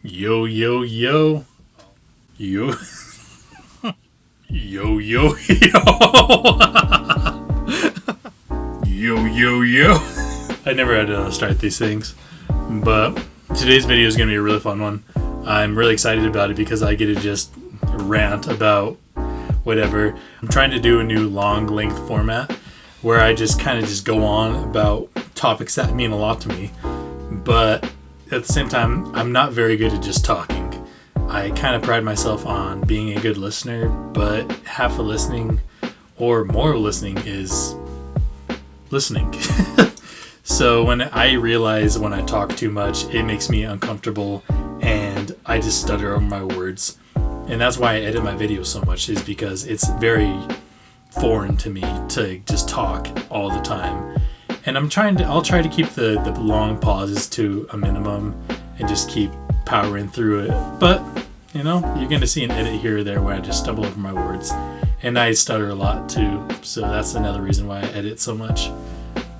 Yo, yo, yo. Yo. Yo, yo, yo. Yo, yo, yo. I never had to start these things, but today's video is going to be a really fun one. I'm really excited about it because I get to just rant about whatever. I'm trying to do a new long length format where I just kind of just go on about topics that mean a lot to me, but at the same time, I'm not very good at just talking. I kind of pride myself on being a good listener, but half of listening or more of listening is listening. So when I realize when I talk too much, it makes me uncomfortable and I just stutter over my words. And that's why I edit my videos so much, is because it's very foreign to me to just talk all the time. And I'll try to keep the long pauses to a minimum and just keep powering through it. But, you know, you're going to see an edit here or there where I just stumble over my words. And I stutter a lot too. So that's another reason why I edit so much.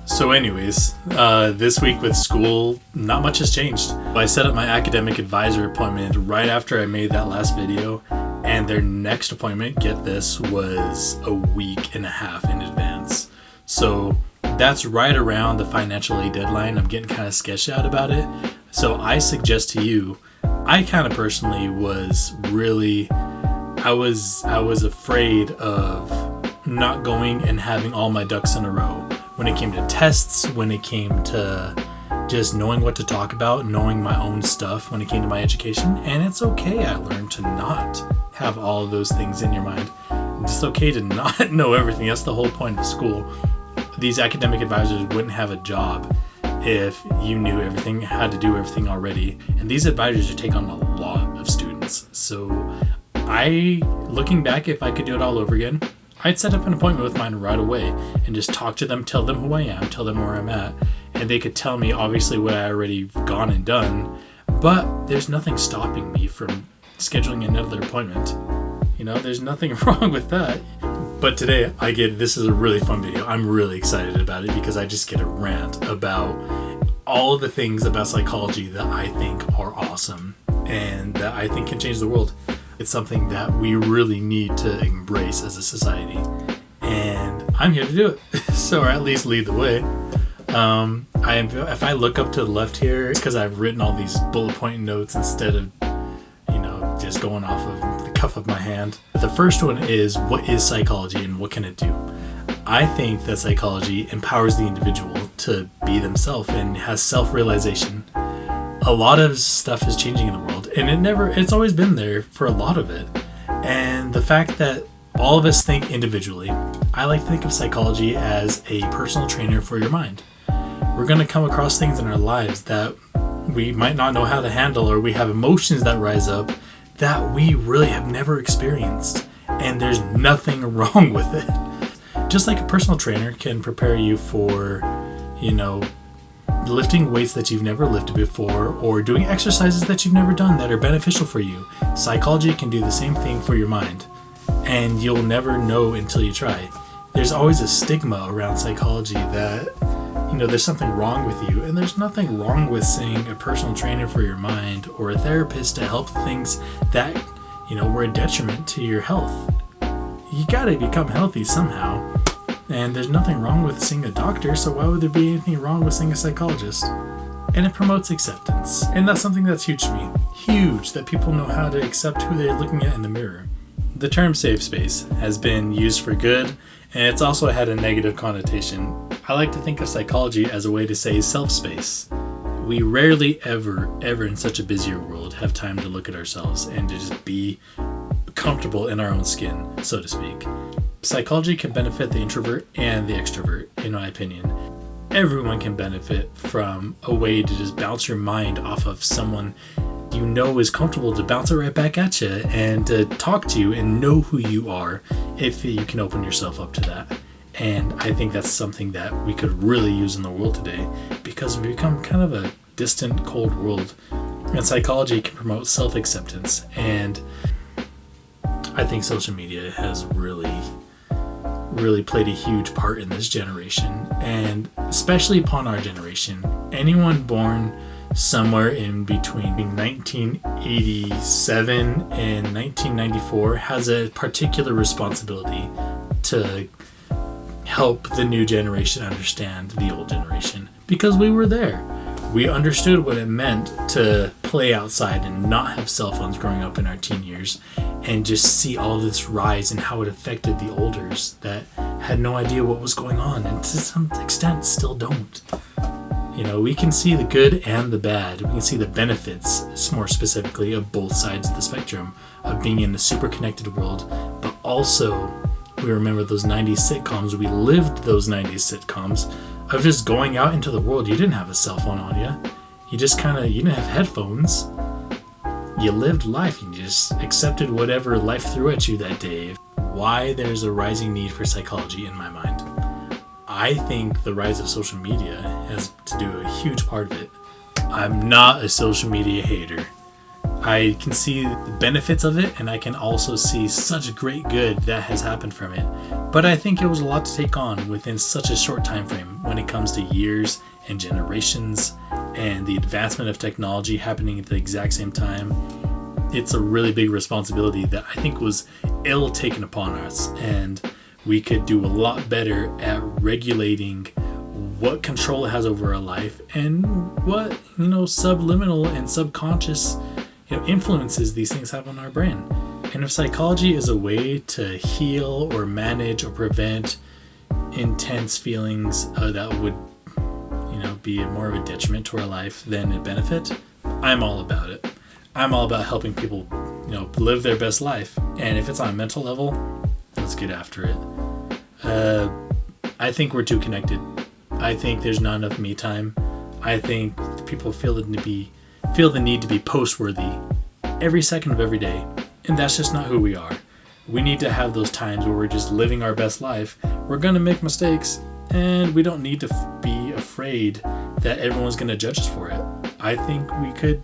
So anyways, this week with school, not much has changed. I set up my academic advisor appointment right after I made that last video. And their next appointment, get this, was a week and a half in advance. So that's right around the financial aid deadline. I'm getting kind of sketched out about it. So I suggest to you, I kind of personally was really, I was afraid of not going and having all my ducks in a row when it came to tests, when it came to just knowing what to talk about, knowing my own stuff when it came to my education. And it's okay, I learned to not have all of those things in your mind. It's okay to not know everything. That's the whole point of school. These academic advisors wouldn't have a job if you knew everything, had to do everything already. And these advisors take on a lot of students. So looking back, if I could do it all over again, I'd set up an appointment with mine right away and just talk to them, tell them who I am, tell them where I'm at. And they could tell me obviously what I already gone and done, but there's nothing stopping me from scheduling another appointment. You know, there's nothing wrong with that. But today, this is a really fun video. I'm really excited about it because I just get a rant about all of the things about psychology that I think are awesome and that I think can change the world. It's something that we really need to embrace as a society. And I'm here to do it. So, or at least lead the way. If I look up to the left here, it's because I've written all these bullet point notes instead of, just going off of the cuff of my hand. The first one is, what is psychology and what can it do? I think that psychology empowers the individual to be themselves and has self-realization. A lot of stuff is changing in the world, and it's always been there for a lot of it. And the fact that all of us think individually, I like to think of psychology as a personal trainer for your mind. We're going to come across things in our lives that we might not know how to handle, or we have emotions that rise up that we really have never experienced, and there's nothing wrong with it. Just like a personal trainer can prepare you for, lifting weights that you've never lifted before, or doing exercises that you've never done that are beneficial for you. Psychology can do the same thing for your mind, and you'll never know until you try. There's always a stigma around psychology that there's something wrong with you, and there's nothing wrong with seeing a personal trainer for your mind or a therapist to help things that, were a detriment to your health. You gotta become healthy somehow, and there's nothing wrong with seeing a doctor, so why would there be anything wrong with seeing a psychologist? And it promotes acceptance, and that's something that's huge to me. Huge, that people know how to accept who they're looking at in the mirror. The term safe space has been used for good, and it's also had a negative connotation. I like to think of psychology as a way to say self-space. We rarely ever in such a busier world have time to look at ourselves and to just be comfortable in our own skin, so to speak. Psychology can benefit the introvert and the extrovert, in my opinion. Everyone can benefit from a way to just bounce your mind off of someone is comfortable to bounce it right back at you and to talk to you and know who you are if you can open yourself up to that. And I think that's something that we could really use in the world today because we've become kind of a distant, cold world. And psychology can promote self-acceptance. And I think social media has really played a huge part in this generation. And especially upon our generation, anyone born somewhere in between 1987 and 1994 has a particular responsibility to help the new generation understand the old generation, because we were there. We understood what it meant to play outside and not have cell phones growing up in our teen years, and just see all this rise and how it affected the olders that had no idea what was going on, and to some extent still don't. You know, we can see the good and the bad. We can see the benefits, more specifically, of both sides of the spectrum of being in a super connected world, but also we remember those 90s sitcoms. We lived those 90s sitcoms of just going out into the world. You didn't have a cell phone on you. You just you didn't have headphones. You lived life. You just accepted whatever life threw at you that day. Why there's a rising need for psychology in my mind. I think the rise of social media has to do a huge part of it. I'm not a social media hater. I can see the benefits of it, and I can also see such great good that has happened from it. But I think it was a lot to take on within such a short time frame when it comes to years and generations and the advancement of technology happening at the exact same time. It's a really big responsibility that I think was ill taken upon us, and we could do a lot better at regulating what control it has over our life and what, subliminal and subconscious influences these things have on our brain. And if psychology is a way to heal or manage or prevent intense feelings that would, be more of a detriment to our life than a benefit, I'm all about it. I'm all about helping people, live their best life. And if it's on a mental level, let's get after it. I think we're too connected. I think there's not enough me time. I think people feel the need to be post-worthy every second of every day. And that's just not who we are. We need to have those times where we're just living our best life. We're going to make mistakes, and we don't need to be afraid that everyone's going to judge us for it. I think we could,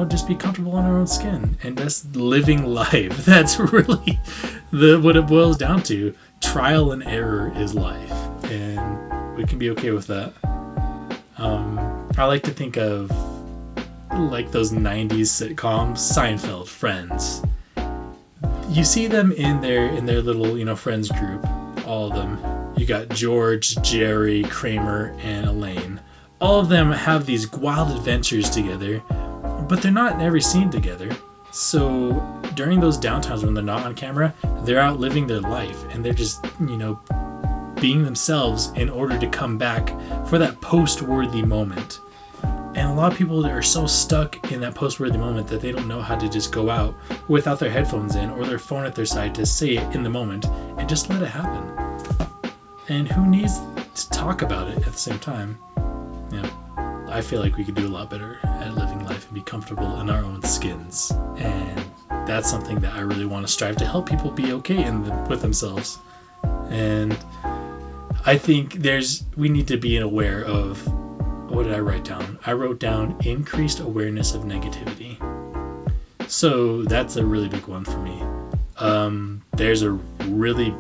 just be comfortable in our own skin and just living life. That's really what it boils down to. Trial and error is life, and we can be okay with that. I like to think of like those 90s sitcoms, Seinfeld, Friends. You see them in their little, friends group, all of them. You got George, Jerry, Kramer, and Elaine. All of them have these wild adventures together, but they're not in every scene together. So during those downtimes when they're not on camera, they're out living their life, and they're just, being themselves in order to come back for that post-worthy moment. And a lot of people are so stuck in that post-worthy moment that they don't know how to just go out without their headphones in or their phone at their side to say it in the moment and just let it happen. And who needs to talk about it at the same time? I feel like we could do a lot better at living life and be comfortable in our own skins. And that's something that I really want to strive to help people be okay with themselves. And I think we need to be aware of, what did I write down? I wrote down increased awareness of negativity. So that's a really big one for me. There's a really,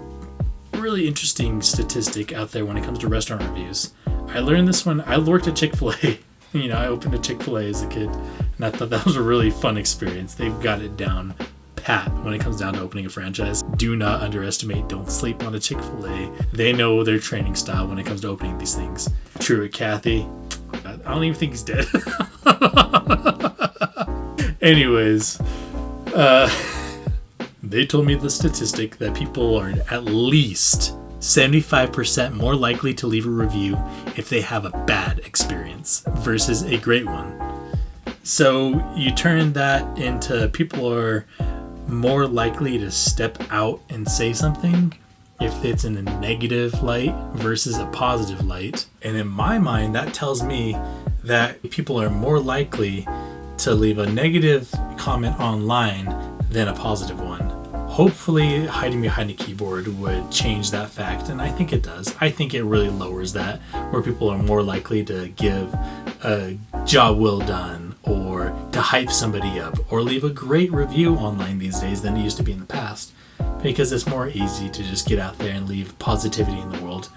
really interesting statistic out there when it comes to restaurant reviews. I learned this one. I worked at Chick-fil-A. I opened a Chick-fil-A as a kid, and I thought that was a really fun experience. They've got it down pat when it comes down to opening a franchise. Do not underestimate, don't sleep on a Chick-fil-A. They know their training style when it comes to opening these things. Truett Cathy, I don't even think he's dead. Anyways, they told me the statistic that people are at least 75% more likely to leave a review if they have a bad experience versus a great one. So you turn that into people are more likely to step out and say something if it's in a negative light versus a positive light. And in my mind, that tells me that people are more likely to leave a negative comment online than a positive one. Hopefully, hiding behind a keyboard would change that fact, and I think it does. I think it really lowers that, where people are more likely to give a job well done, or to hype somebody up, or leave a great review online these days than it used to be in the past, because it's more easy to just get out there and leave positivity in the world.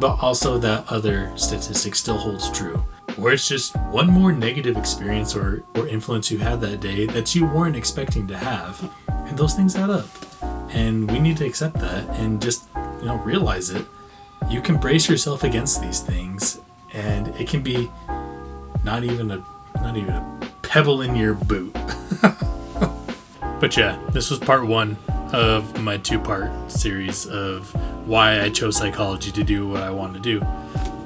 But also that other statistic still holds true. or it's just one more negative experience or influence you had that day that you weren't expecting to have. And those things add up. And we need to accept that and just, realize it. You can brace yourself against these things, and it can be not even a pebble in your boot. But yeah, this was part 1 of my 2-part series of why I chose psychology to do what I want to do.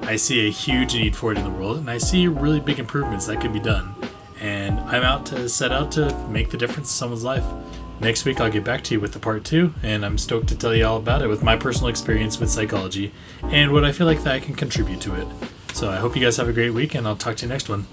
I see a huge need for it in the world, and I see really big improvements that could be done. And I'm set out to make the difference in someone's life. Next week, I'll get back to you with the part 2, and I'm stoked to tell you all about it with my personal experience with psychology and what I feel like that I can contribute to it. So I hope you guys have a great week, and I'll talk to you next one.